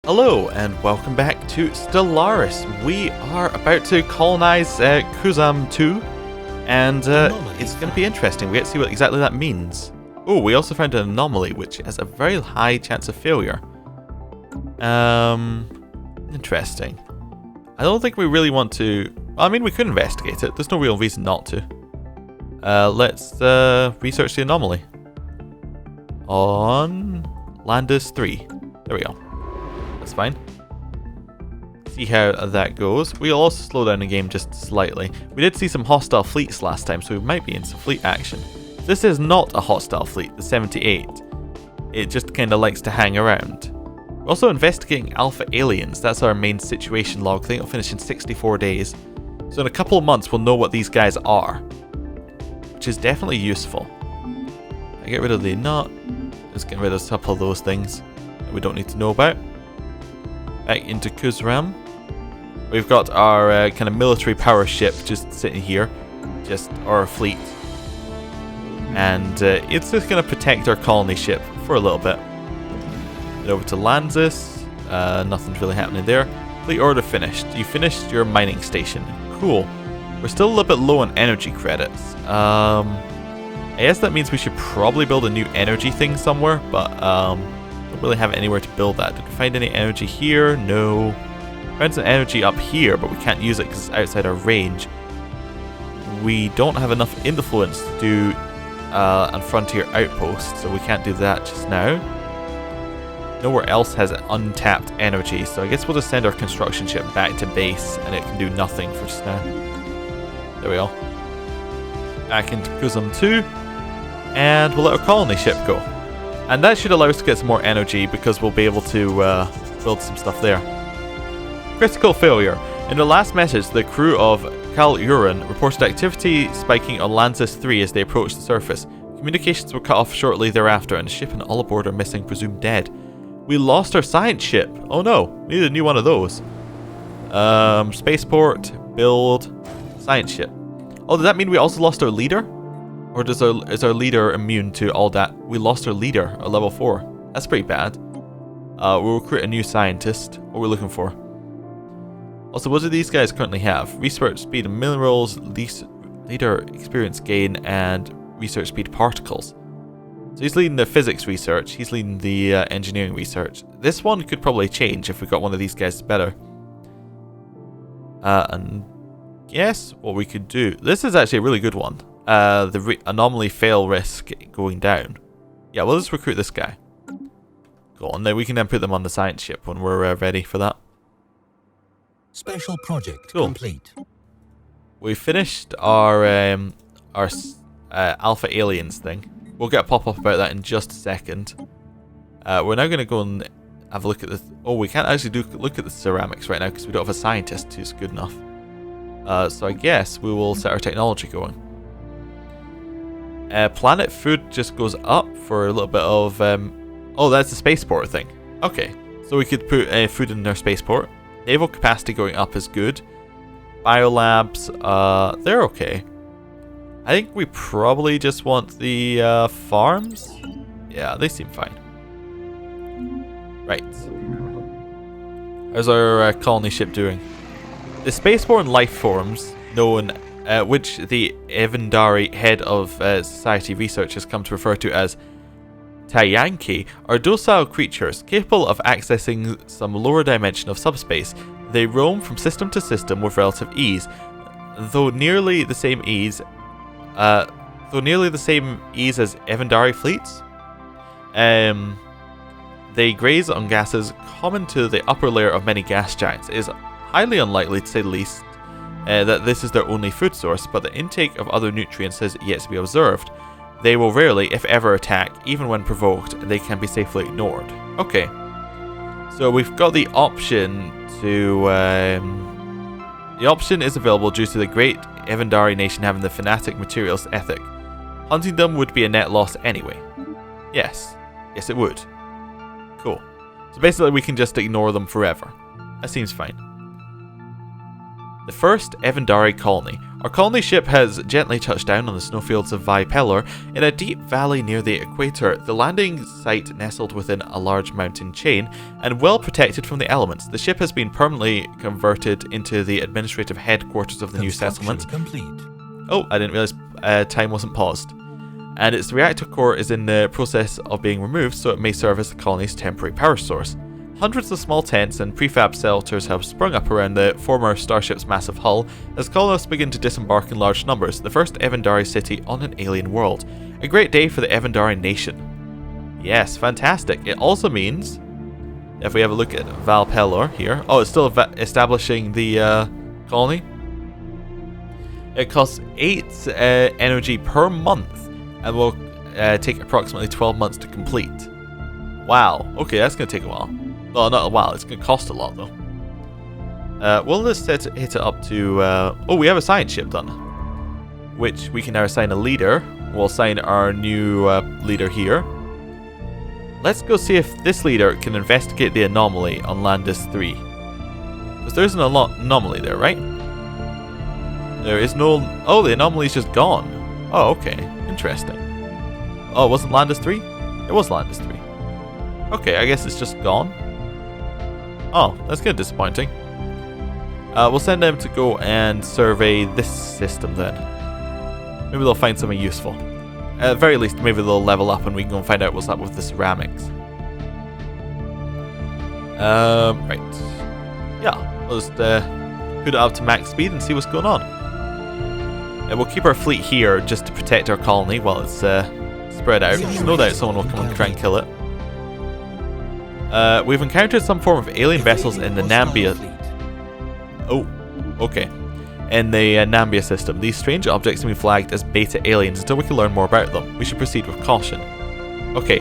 Hello and welcome back to Stellaris. We are about to colonize Crusader 2 and it's going to be interesting. We get to see what exactly that means. Oh, we also found an anomaly which has a very high chance of failure. Interesting. I don't think we really want to... Well, I mean, we could investigate it. There's no real reason not to. Let's research the anomaly. On Landis 3. There we go. That's fine. See how that goes. We'll also slow down the game just slightly. We did see some hostile fleets last time, so we might be in some fleet action. This is not a hostile fleet, the 78. It just kind of likes to hang around. We're also investigating alpha aliens. That's our main situation log. I think it'll finish in 64 days. So in a couple of months, we'll know what these guys are, which is definitely useful. I get rid of the nut. Let's get rid of a couple of those things that we don't need to know about. Back into Kuzram. We've got our kind of military power ship just sitting here, just our fleet, and it's just going to protect our colony ship for a little bit. Get over to Lanzis. Nothing's really happening there. Fleet order finished. You finished your mining station. Cool. We're still a little bit low on energy credits. I guess that means we should probably build a new energy thing somewhere, but don't really have anywhere to build that. Did we find any energy here? No. Found some energy up here, but we can't use it because it's outside our range. We don't have enough influence to do a frontier outpost, so we can't do that just now. Nowhere else has untapped energy, so I guess we'll just send our construction ship back to base, and it can do nothing for just now. There we go. Back into Kuzum 2, and we'll let our colony ship go. And that should allow us to get some more energy because we'll be able to build some stuff there. Critical failure. In the last message, the crew of Kal-Uran reported activity spiking on Lanzis 3 as they approached the surface. Communications were cut off shortly thereafter, and the ship and all aboard are missing, presumed dead. We lost our science ship. Oh no, we need a new one of those. Spaceport, build, science ship. Oh, does that mean we also lost our leader? Or is our leader immune to all that? We lost our leader at level 4. That's pretty bad. We'll recruit a new scientist. What are we looking for? Also, what do these guys currently have? Research speed and minerals, leader experience gain, and research speed particles. So he's leading the physics research. He's leading the engineering research. This one could probably change if we got one of these guys better. And guess what we could do. This is actually a really good one. The anomaly fail risk going down. Yeah, we'll just recruit this guy. Go on, then we can then put them on the science ship when we're ready for that. Special project complete. We finished our alpha aliens thing. We'll get a pop-up about that in just a second. We're now going to go and have a look at this. Oh, we can't actually look at the ceramics right now because we don't have a scientist who's good enough. So I guess we will set our technology going. Planet food just goes up for a little bit of... oh, that's the spaceport thing. Okay, so we could put food in our spaceport. Naval capacity going up is good. Biolabs, they're okay. I think we probably just want the farms. Yeah, they seem fine. Right. How's our colony ship doing? The spaceborne life forms, known which the Evandari head of society research has come to refer to as Tayanki, are docile creatures capable of accessing some lower dimension of subspace. They roam from system to system with relative ease, though nearly the same ease as Evandari fleets. They graze on gases common to the upper layer of many gas giants. It is highly unlikely, to say the least, that this is their only food source, but the intake of other nutrients has yet to be observed. They will rarely, if ever, attack, even when provoked, and they can be safely ignored. Okay. So we've got the option to... the option is available due to the great Evandari nation having the fanatic materialist ethic. Hunting them would be a net loss anyway. Yes. Yes, it would. Cool. So basically we can just ignore them forever. That seems fine. The first Evandari colony. Our colony ship has gently touched down on the snowfields of Vipelor in a deep valley near the equator. The landing site nestled within a large mountain chain and well protected from the elements. The ship has been permanently converted into the administrative headquarters of the new settlement. Complete. Oh, I didn't realize time wasn't paused. And its reactor core is in the process of being removed, so it may serve as the colony's temporary power source. Hundreds of small tents and prefab shelters have sprung up around the former starship's massive hull as colonists begin to disembark in large numbers, the first Evandari city on an alien world. A great day for the Evandari nation. Yes, fantastic. It also means, if we have a look at Vipelor here, oh, it's still establishing the colony. It costs 8 energy per month and will take approximately 12 months to complete. Wow, okay, that's going to take a while. Well, not a while, it's going to cost a lot though. Well, let's hit it up to... oh, we have a science ship done, which we can now assign a leader. We'll assign our new leader here. Let's go see if this leader can investigate the anomaly on Landis 3. Because there's an anomaly there, right? There is no... Oh, the anomaly's just gone. Oh, okay. Interesting. Oh, it wasn't Landis 3? It was Landis 3. Okay, I guess it's just gone. Oh, that's kind of disappointing. We'll send them to go and survey this system then. Maybe they'll find something useful. At the very least, maybe they'll level up and we can go and find out what's up with the ceramics. Right. Yeah, we'll just put it up to max speed and see what's going on. We'll keep our fleet here just to protect our colony while it's spread out. There's no doubt someone will come and try and kill it. We've encountered some form of alien vessels in the Nambia... Oh, okay. In the Nambia system. These strange objects have been flagged as beta aliens until we can learn more about them. We should proceed with caution. Okay.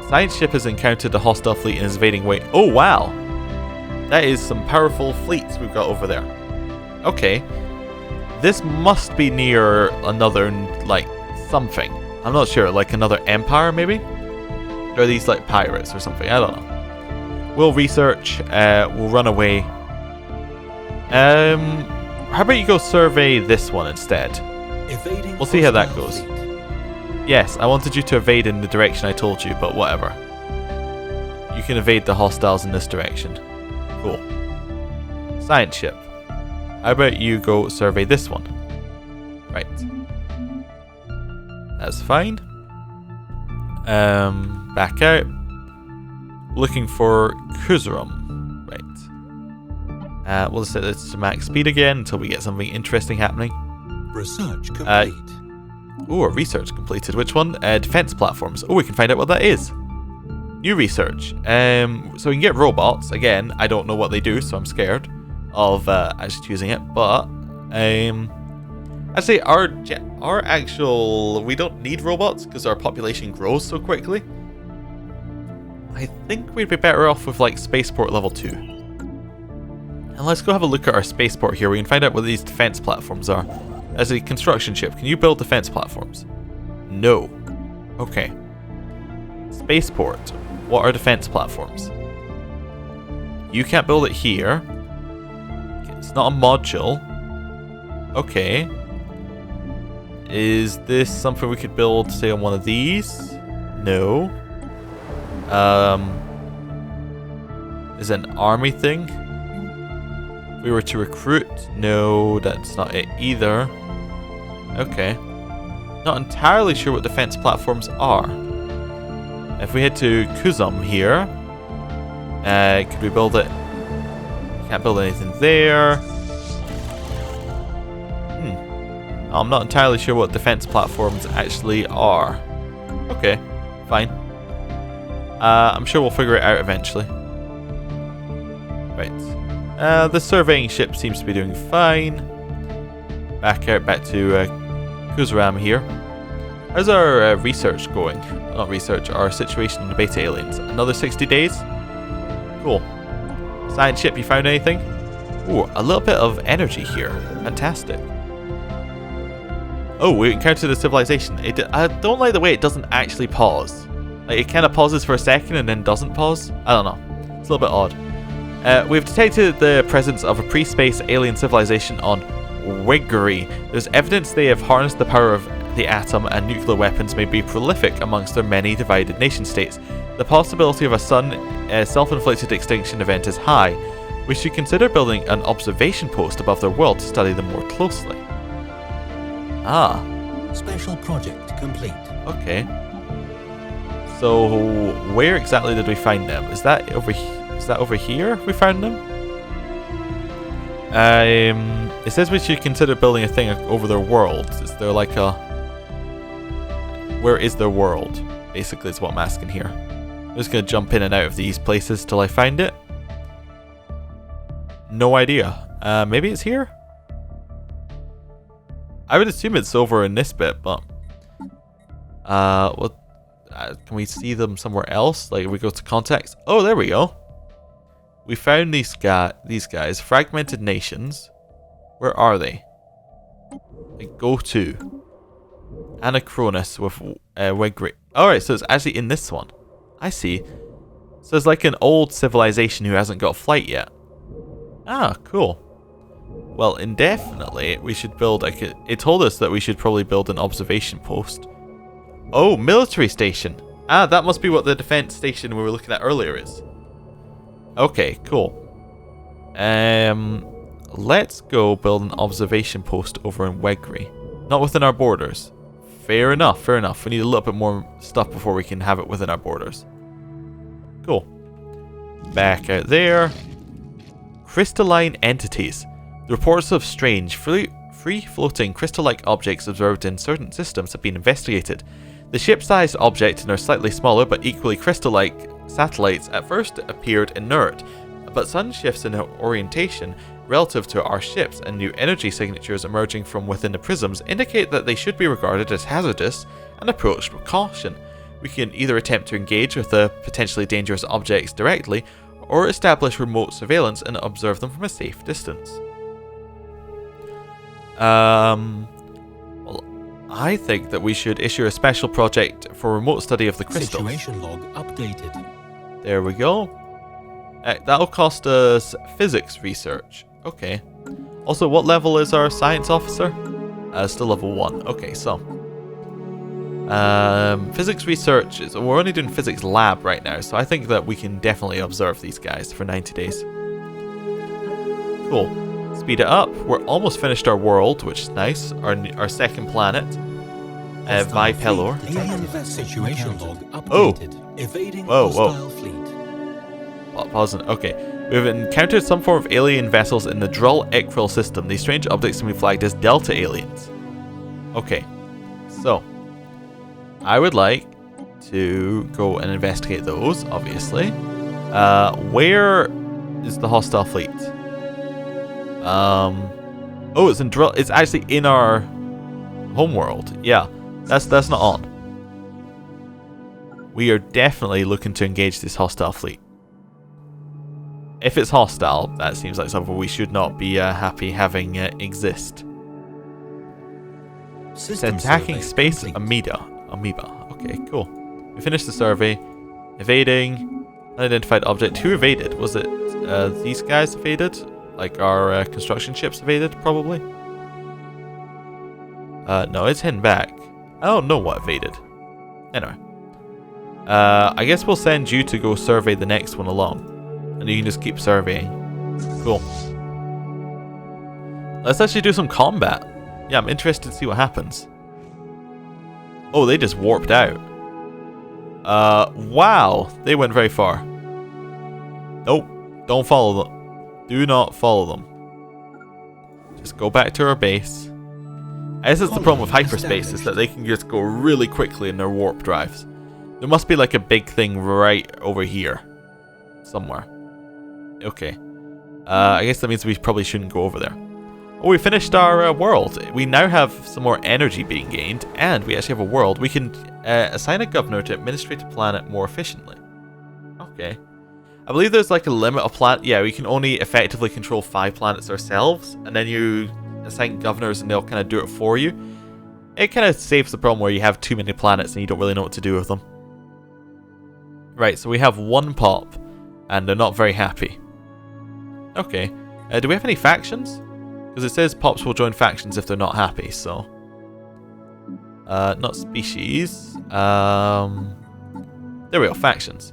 Science ship has encountered a hostile fleet and is evading way... Oh, wow! That is some powerful fleets we've got over there. Okay. This must be near another, like, something. I'm not sure, like another empire, maybe? Or are these like pirates or something? I don't know. We'll research. We'll run away. How about you go survey this one instead? We'll see how that goes. Yes, I wanted you to evade in the direction I told you, but whatever. You can evade the hostiles in this direction. Cool. Science ship. How about you go survey this one? Right. That's fine. Back out. Looking for Kuzurum. Right. We'll set this to max speed again until we get something interesting happening. Research complete. Oh, a research completed. Which one? Defense platforms. Oh, we can find out what that is. New research. So we can get robots. Again, I don't know what they do, so I'm scared of actually choosing it. But I'd say our actual... We don't need robots because our population grows so quickly. I think we'd be better off with like spaceport level 2. And let's go have a look at our spaceport here. We can find out what these defense platforms are. As a construction ship, can you build defense platforms? No. Okay. Spaceport. What are defense platforms? You can't build it here. It's not a module. Okay. Is this something we could build, say, on one of these? No. Is it an army thing? If we were to recruit? No, that's not it either. Okay. Not entirely sure what defense platforms are. If we head to Kuzum here, could we build it? Can't build anything there. I'm not entirely sure what defense platforms actually are. Okay, fine. I'm sure we'll figure it out eventually. Right. The surveying ship seems to be doing fine. Back to Kuzuram here. How's our research going? Not research, our situation on the beta aliens. Another 60 days? Cool. Science ship, you found anything? Ooh, a little bit of energy here. Fantastic. Oh, we encountered a civilization. I don't like the way it doesn't actually pause. Like, it kind of pauses for a second and then doesn't pause. I don't know. It's a little bit odd. We've detected the presence of a pre-space alien civilization on Wiggery. There's evidence they have harnessed the power of the atom, and nuclear weapons may be prolific amongst their many divided nation-states. The possibility of a sudden self-inflicted extinction event is high. We should consider building an observation post above their world to study them more closely. Ah. Special project complete. Okay. So, where exactly did we find them? Is that over here we found them? It says we should consider building a thing over their world. Is there like a... Where is their world? Basically is what I'm asking here. I'm just going to jump in and out of these places till I find it. No idea. Maybe it's here? I would assume it's over in this bit, but... What? Can we see them somewhere else? Like, if we go to context? Oh, there we go. We found these guys. Fragmented nations. Where are they? Like, go to. Anachronous with Wegri. Alright, so it's actually in this one. I see. So it's like an old civilization who hasn't got a flight yet. Ah, cool. Well, indefinitely, we should build... It told us that we should probably build an observation post. Oh, military station. Ah, that must be what the defense station we were looking at earlier is. Okay, cool. Let's go build an observation post over in Wegri. Not within our borders. Fair enough, fair enough. We need a little bit more stuff before we can have it within our borders. Cool. Back out there. Crystalline entities. The reports of strange, free-floating crystal-like objects observed in certain systems have been investigated. The ship-sized object and our slightly smaller but equally crystal-like satellites at first appeared inert, but sudden shifts in orientation relative to our ships and new energy signatures emerging from within the prisms indicate that they should be regarded as hazardous and approached with caution. We can either attempt to engage with the potentially dangerous objects directly, or establish remote surveillance and observe them from a safe distance. Well, I think that we should issue a special project for remote study of the crystals. Situation log updated. There we go. That'll cost us physics research. Okay. Also, what level is our science officer? Still level 1. Okay, so. Physics research, we're only doing physics lab right now, so I think that we can definitely observe these guys for 90 days. Cool. Speed it up. We're almost finished our world, which is nice. Our second planet. Vipelor. Situation log updated. Oh! Evading Whoa, hostile fleet. Pausing. Okay. We've encountered some form of alien vessels in the Drull-Ekril system. These strange objects can be flagged as Delta aliens. Okay. So. I would like to go and investigate those, obviously. Where is the hostile fleet? Oh, it's in Drull. It's actually in our homeworld. Yeah, that's not on. We are definitely looking to engage this hostile fleet. If it's hostile, that seems like something we should not be happy having exist. It's attacking space amoeba. Okay, cool. We finished the survey. Evading. Unidentified object. Who evaded? Was it these guys evaded? Like our construction ships evaded, probably? No, it's heading back. I don't know what evaded. Anyway. I guess we'll send you to go survey the next one along. And you can just keep surveying. Cool. Let's actually do some combat. Yeah, I'm interested to see what happens. Oh, they just warped out. Wow. They went very far. Nope. Don't follow them. Do not follow them. Just go back to our base. I guess it's the problem with hyperspace, is that they can just go really quickly in their warp drives. There must be like a big thing right over here. Somewhere. Okay. I guess that means we probably shouldn't go over there. Oh, we finished our world. We now have some more energy being gained, and we actually have a world. We can assign a governor to administrate a planet more efficiently. Okay. I believe there's like a limit of planet. Yeah, we can only effectively control 5 planets ourselves, and then you assign governors and they'll kind of do it for you. It kind of saves the problem where you have too many planets and you don't really know what to do with them. Right, so we have 1 pop, and they're not very happy. Okay. Do we have any factions? Because Because it says pops will join factions if they're not happy, so... not species. There we go, factions.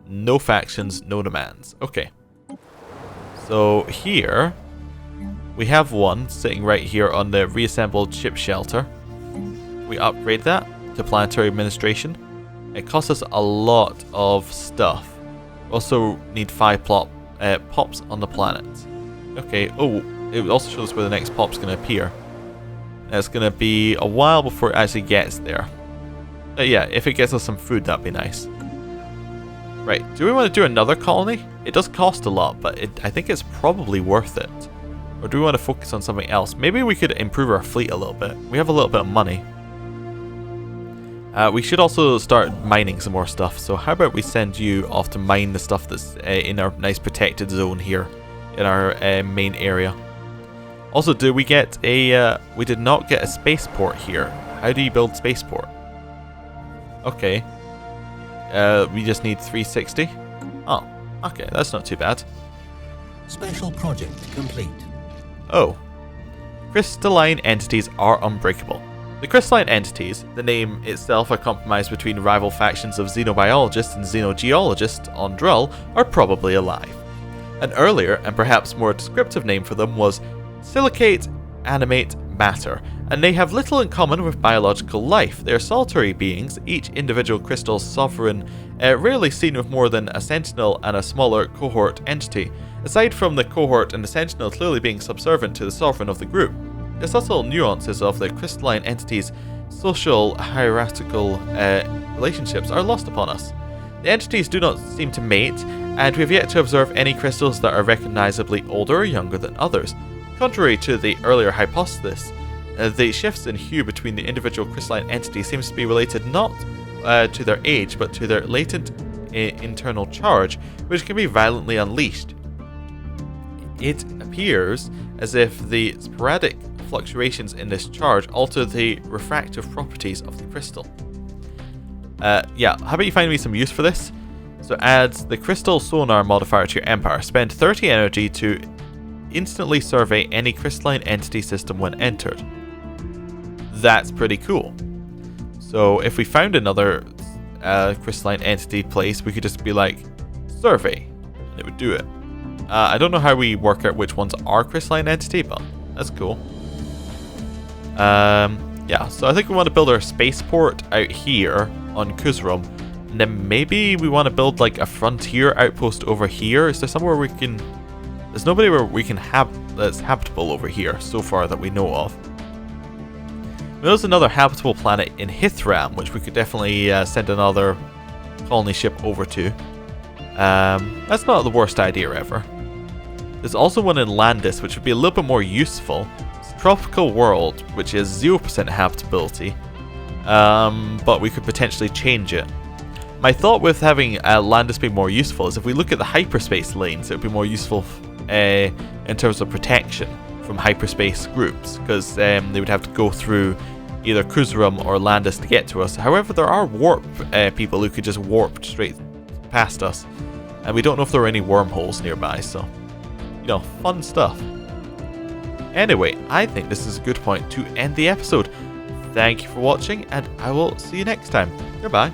No factions, no demands. Okay. So here, we have one sitting right here on the reassembled ship shelter. We upgrade that to planetary administration. It costs us a lot of stuff. We also need 5 pops on the planet. Okay, oh, it also shows us where the next pop's going to appear. It's going to be a while before it actually gets there. Yeah, if it gets us some food, that'd be nice. Right, do we want to do another colony? It does cost a lot, but I think it's probably worth it. Or do we want to focus on something else? Maybe we could improve our fleet a little bit. We have a little bit of money. We should also start mining some more stuff. So how about we send you off to mine the stuff that's in our nice protected zone here. In our main area. Also, do we get a... we did not get a spaceport here. How do you build spaceport? Okay. We just need 360. Oh, okay, that's not too bad. Special project complete. Oh. Crystalline entities are unbreakable. The crystalline entities, the name itself a compromise between rival factions of xenobiologists and xenogeologists on Drull, are probably alive. An earlier and perhaps more descriptive name for them was silicate animate matter, and they have little in common with biological life. They are solitary beings, each individual crystal sovereign, rarely seen with more than a sentinel and a smaller cohort entity, aside from the cohort and the sentinel clearly being subservient to the sovereign of the group. The subtle nuances of the crystalline entities' social hierarchical relationships are lost upon us. The entities do not seem to mate, and we have yet to observe any crystals that are recognizably older or younger than others. Contrary to the earlier hypothesis, the shifts in hue between the individual crystalline entities seems to be related not to their age, but to their latent internal charge, which can be violently unleashed. It appears as if the sporadic fluctuations in this charge alter the refractive properties of the crystal. Yeah, how about you find me some use for this? So adds the crystal sonar modifier to your empire. Spend 30 energy to instantly survey any crystalline entity system when entered. That's pretty cool. So if we found another crystalline entity place, we could just be like, survey, and it would do it. I don't know how we work out which ones are crystalline entity, but that's cool. Yeah, so I think we want to build our spaceport out here on Kuzrum, and then maybe we want to build like a frontier outpost over here. Is there somewhere we can... There's nobody where we can have that's habitable over here so far that we know of. There's another habitable planet in Hithram, which we could definitely send another colony ship over to. That's not the worst idea ever. There's also one in Landis, which would be a little bit more useful. It's a tropical world, which is 0% habitability, but we could potentially change it. My thought with having Landis be more useful is if we look at the hyperspace lanes, it would be more useful in terms of protection from hyperspace groups, because they would have to go through either Kuzrum or Landis to get to us. However, there are warp people who could just warp straight past us, and we don't know if there are any wormholes nearby, so, you know, fun stuff. Anyway, I think this is a good point to end the episode. Thank you for watching, and I will see you next time. Goodbye.